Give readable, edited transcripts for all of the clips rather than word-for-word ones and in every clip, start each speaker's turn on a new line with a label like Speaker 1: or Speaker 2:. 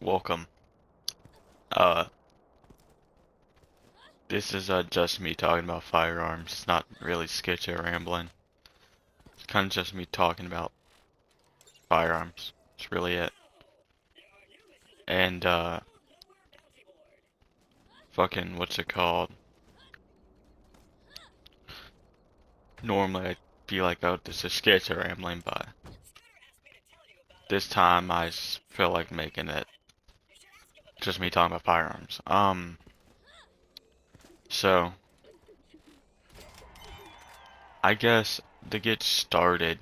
Speaker 1: Welcome. Uh, this is just me talking about firearms. It's not really sketchy or rambling. It's kind of just me talking about firearms. That's really it. And fucking what's it called? Normally I'd be like, oh, this is sketchy or rambling, but this time I feel like making it just me talking about firearms. So I guess to get started,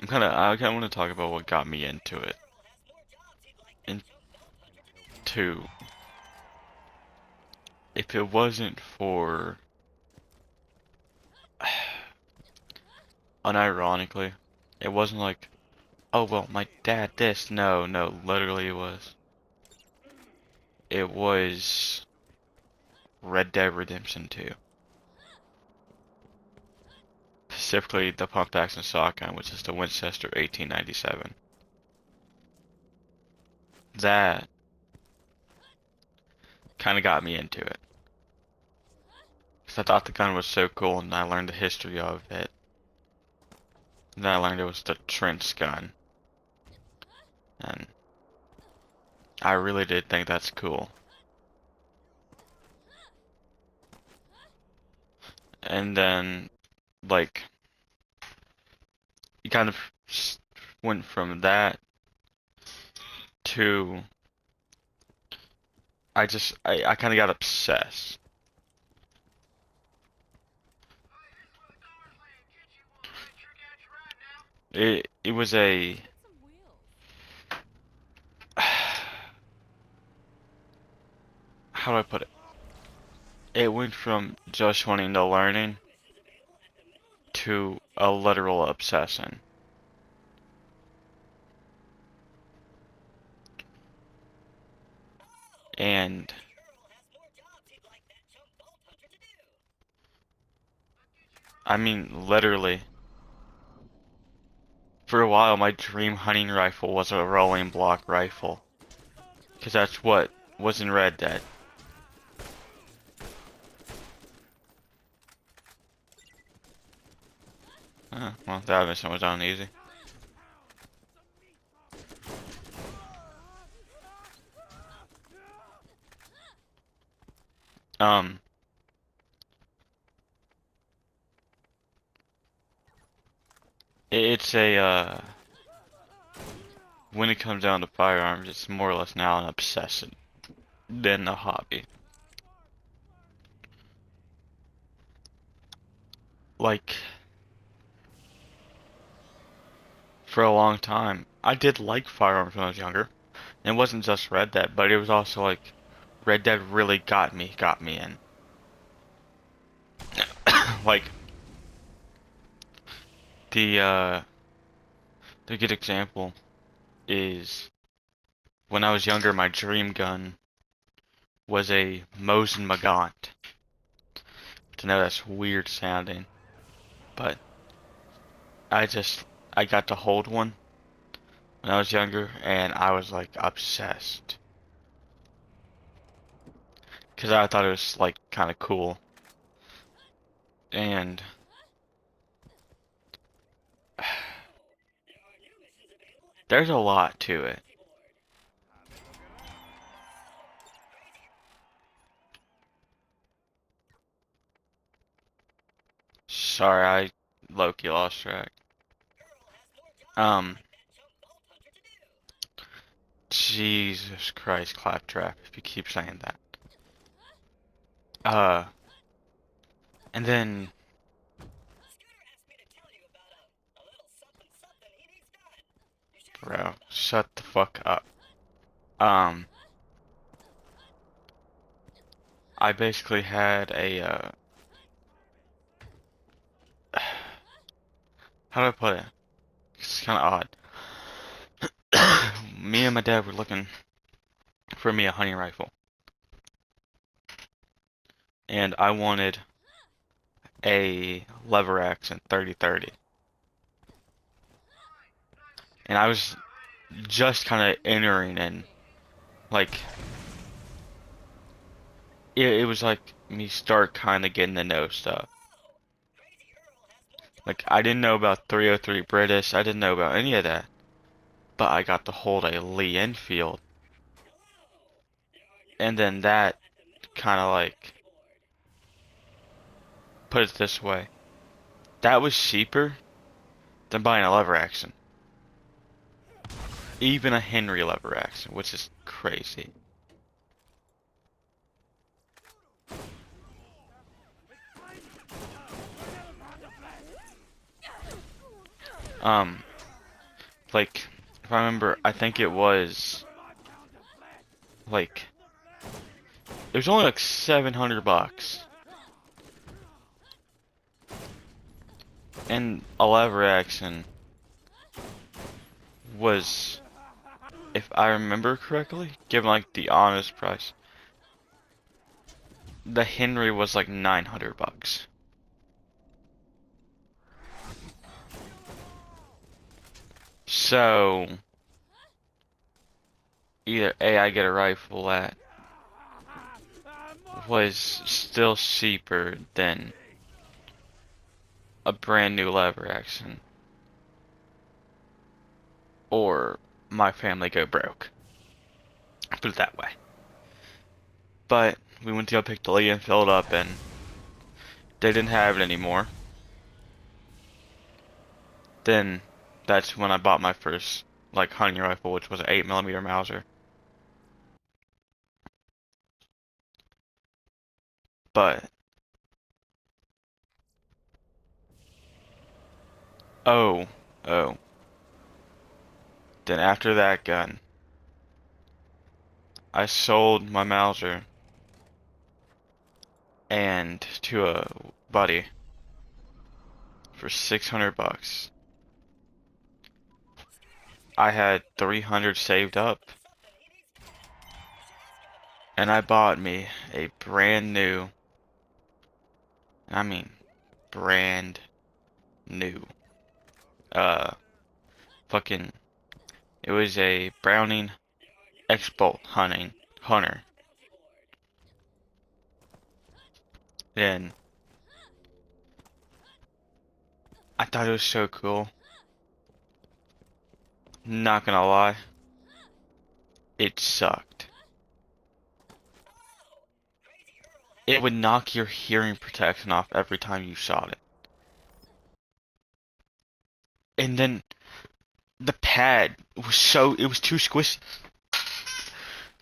Speaker 1: I kind of want to talk about what got me into it. Into if it wasn't for, unironically, it wasn't like, oh well, my dad this. No, no, literally it was Red Dead Redemption 2. Specifically the pump action shotgun, which is the Winchester 1897. That kind of got me into it. Because I thought the gun was so cool, and I learned the history of it. And then I learned it was the Trent's gun. And I really did think that's cool. And then, like, you kind of went from that to, I kind of got obsessed. It was a, how do I put it? It went from just wanting to learning to a literal obsession. And I mean, literally, for a while, my dream hunting rifle was a rolling block rifle. Because that's what was in Red Dead. Well, that mission was on easy. Um, it's a, when it comes down to firearms, it's more or less now an obsession than a hobby. Like, for a long time, I did like firearms when I was younger. And it wasn't just Red Dead, but it was also like, Red Dead really got me in. Like, the, the good example is when I was younger, my dream gun was a Mosin Nagant. I know that's weird sounding, but I just I got to hold one when I was younger, and I was like obsessed because I thought it was like kind of cool, and there's a lot to it. Sorry, I low-key lost track. Um, Jesus Christ, Claptrap, if you keep saying that. Uh, and then, bro, shut the fuck up. Um, I basically had a, how do I put it? It's kind of odd. Me and my dad were looking for me a hunting rifle, and I wanted a lever action 30-30. And I was just kind of entering in. Like, it was like me start kind of getting to know stuff. Like, I didn't know about 303 British, I didn't know about any of that. But I got to hold a Lee Enfield. And then that kind of like, put it this way, that was cheaper than buying a lever action. Even a Henry lever action, which is crazy. Um, like, if I remember, I think it was, like, it was only like 700 bucks. And a lever action was, if I remember correctly, given like the honest price, the Henry was like 900 bucks. So, either A, I get a rifle that was still cheaper than a brand new lever action, or my family go broke. Put it that way. But we went to go pick the Lee and fill it up, and they didn't have it anymore. Then that's when I bought my first like hunting rifle, which was an 8mm Mauser. But oh, oh. Then after that gun, I sold my Mauser and to a buddy for 600 bucks. I had 300 saved up, and I bought me a brand new, I mean, brand new, uh, fucking, it was a Browning X-Bolt hunter. And I thought it was so cool. Not gonna lie, it sucked. It would knock your hearing protection off every time you shot it. And then the pad it was too squishy.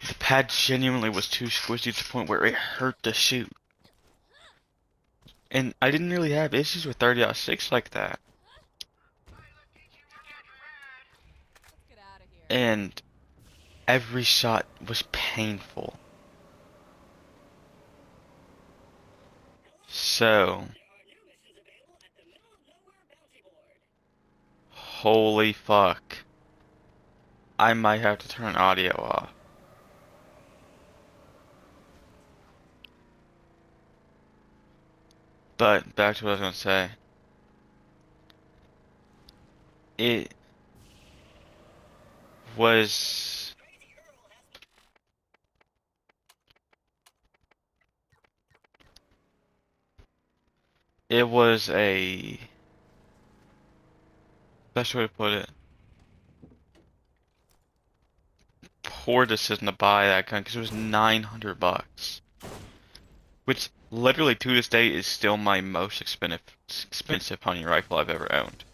Speaker 1: The pad genuinely was too squishy to the point where it hurt to shoot. And I didn't really have issues with 30-06 like that. And every shot was painful. So, holy fuck. I might have to turn audio off. But back to what I was gonna say. It was it was a best way to put it, poor decision to buy that gun because it was 900 bucks, which literally to this day is still my most expensive hunting rifle I've ever owned.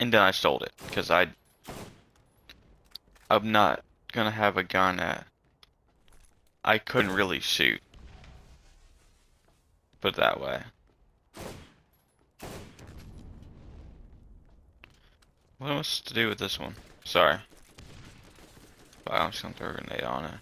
Speaker 1: And then I sold it because I'm not gonna have a gun that I couldn't really shoot. Put it that way. What else to do with this one? Sorry. But I'm just gonna throw a grenade on it.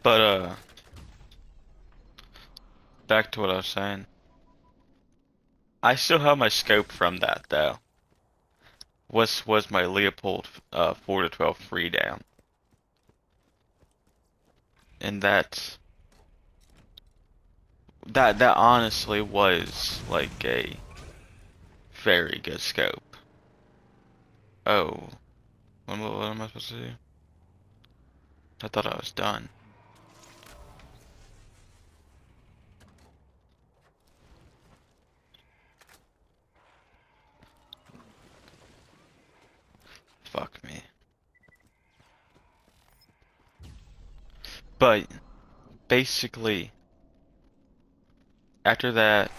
Speaker 1: But back to what I was saying. I still have my scope from that though. Was my Leopold 4 to 12 free down. And that honestly was like a very good scope. Oh, what am I supposed to do? I thought I was done. Fuck me. But basically, after that,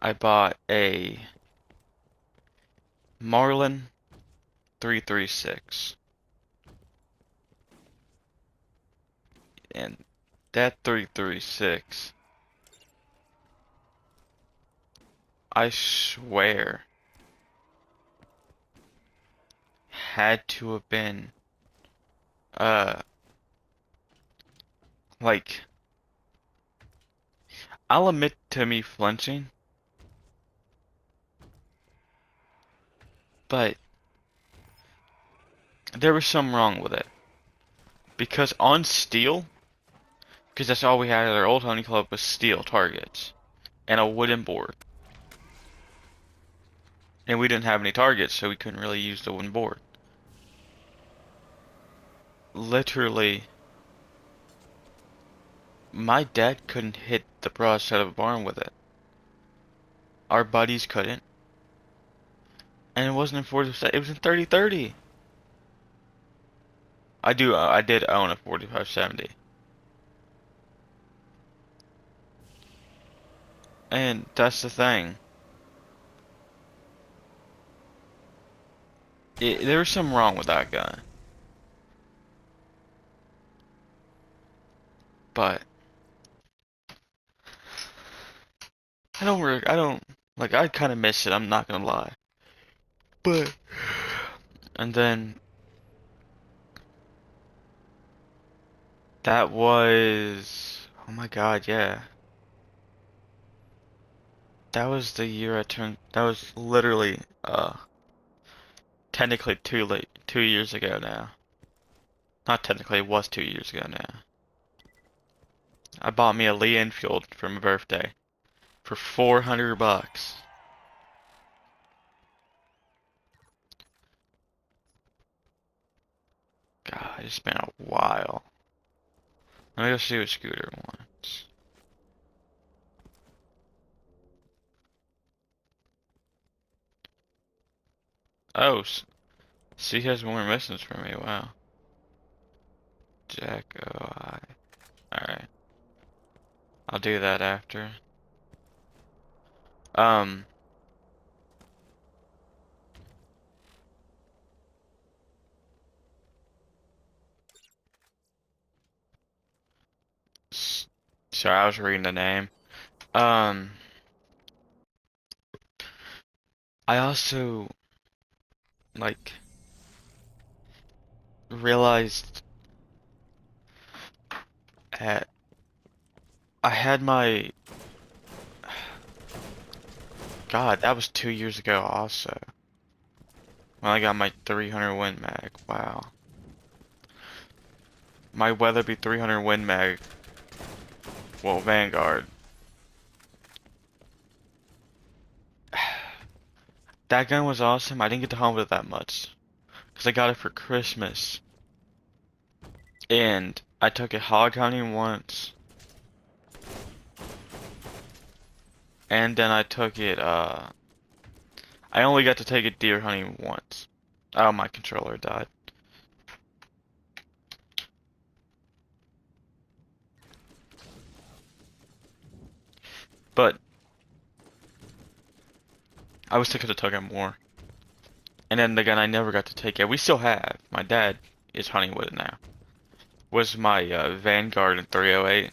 Speaker 1: I bought a Marlin 336, and that 336, I swear, had to have been uh like, I'll admit to me flinching, but there was something wrong with it. Because on steel, because that's all we had at our old hunting club was steel targets and a wooden board. And we didn't have any targets, so we couldn't really use the wooden board. Literally, my dad couldn't hit the broadside of a barn with it. Our buddies couldn't. And it wasn't in 40%, it was in 30-30. I did own a 45-70. And that's the thing. There was something wrong with that gun. But I don't, like, I kind of miss it, I'm not gonna lie. But, and then, that was, oh my god, yeah. That was the year I turned, that was literally, technically 2 years ago now. Not technically, it was 2 years ago now. I bought me a Lee Enfield for my birthday for $400. God, it's been a while. Let me go see what Scooter wants. Oh, see, he has more missions for me. Wow. Jack OI. Alright. I'll do that after. Um, sorry, I was reading the name. Um, I also, like, realized at, I had my, God, that was 2 years ago also. When I got my 300 Win Mag. Wow. My Weatherby 300 Win Mag. Well, Vanguard. That gun was awesome. I didn't get to hunt with it that much. Because I got it for Christmas. And I took it hog hunting once. And then I took it, I only got to take it deer hunting once. Oh, my controller died. But I was thinking to took it more. And then the gun I never got to take it. We still have. My dad is hunting with it now. Was my Vanguard in 308.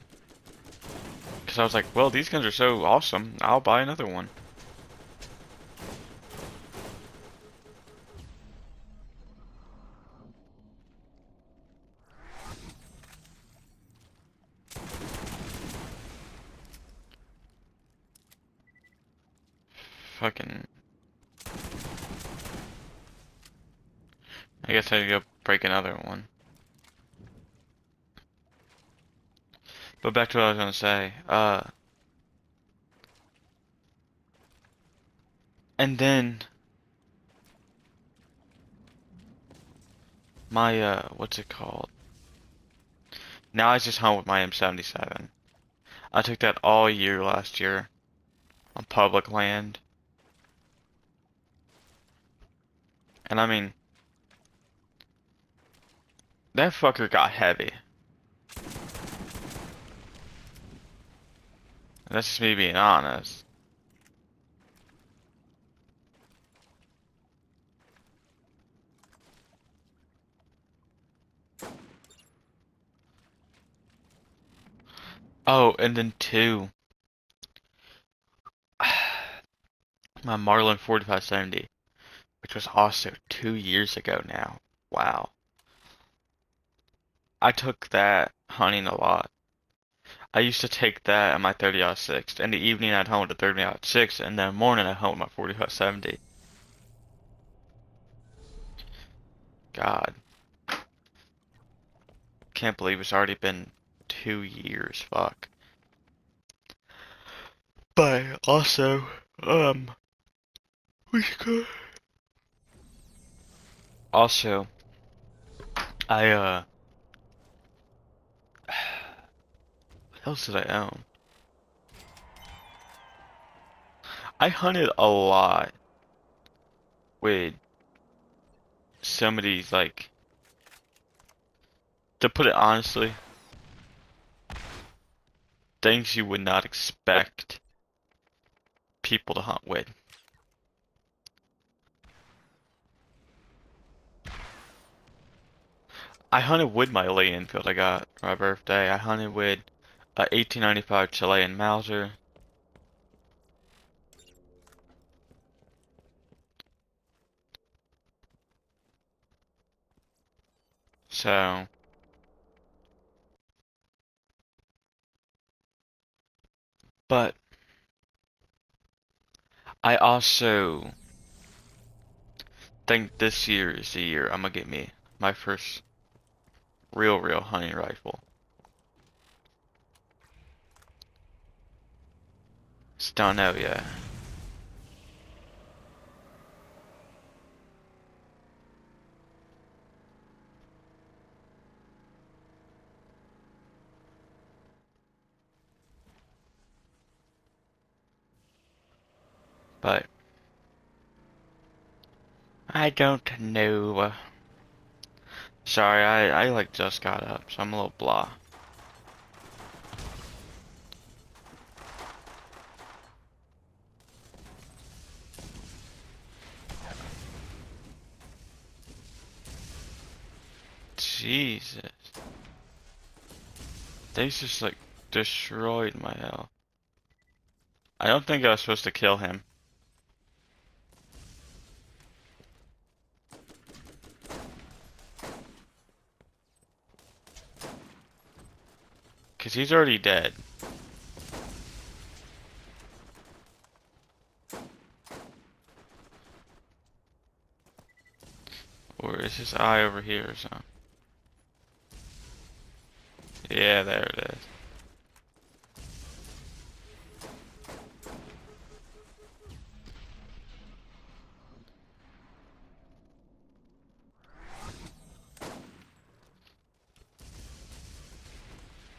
Speaker 1: Because I was like, well, these guns are so awesome. I'll buy another one. Fucking. I guess I gotta go break another one. But back to what I was gonna say. And then my what's it called? Now I just hunt with my M77. I took that all year last year on public land. And I mean, that fucker got heavy. That's just me being honest. Oh, and then two, my Marlin 4570, which was also 2 years ago now. Wow. I took that hunting a lot. I used to take that at my 30-06. In the evening, I'd hunt with the 30-06, and then in the morning, I'd hunt with my 4570. God, can't believe it's already been 2 years. Fuck. But also, we could. Also, I what else did I own? I hunted a lot with some of these, like, to put it honestly, things you would not expect people to hunt with. I hunted with my Lee Enfield I got for my birthday. I hunted with a 1895 Chilean Mauser. So, but I also think this year is the year I'm gonna get me my first real hunting rifle. Just don't know yet. But I don't know. Sorry, I like just got up, so I'm a little blah. Jesus. They just like destroyed my health. I don't think I was supposed to kill him. Cause he's already dead. Or is his eye over here or something? Yeah, there it is.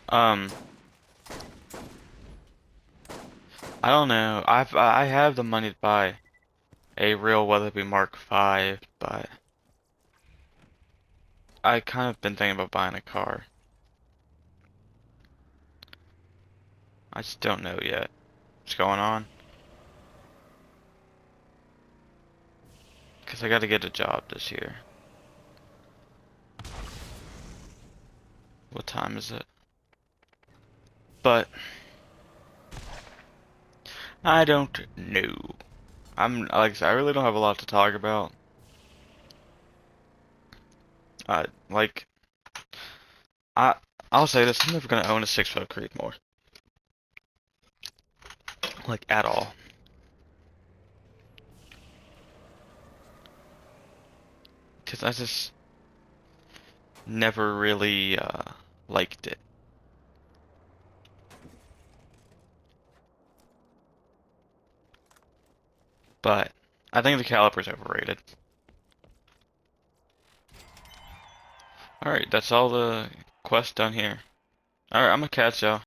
Speaker 1: Um, I don't know. I have the money to buy a real Weatherby Mark V, but I kind of been thinking about buying a car. I just don't know yet what's going on. Cause I gotta get a job this year. What time is it? But I don't know. I'm like I said, I really don't have a lot to talk about. Like I I'll say this: I'm never gonna own a 6-foot Creedmoor, like at all, because I just never really liked it. but I think the caliper's overrated. Alright, that's all the quests done here. Alright, I'm gonna catch y'all.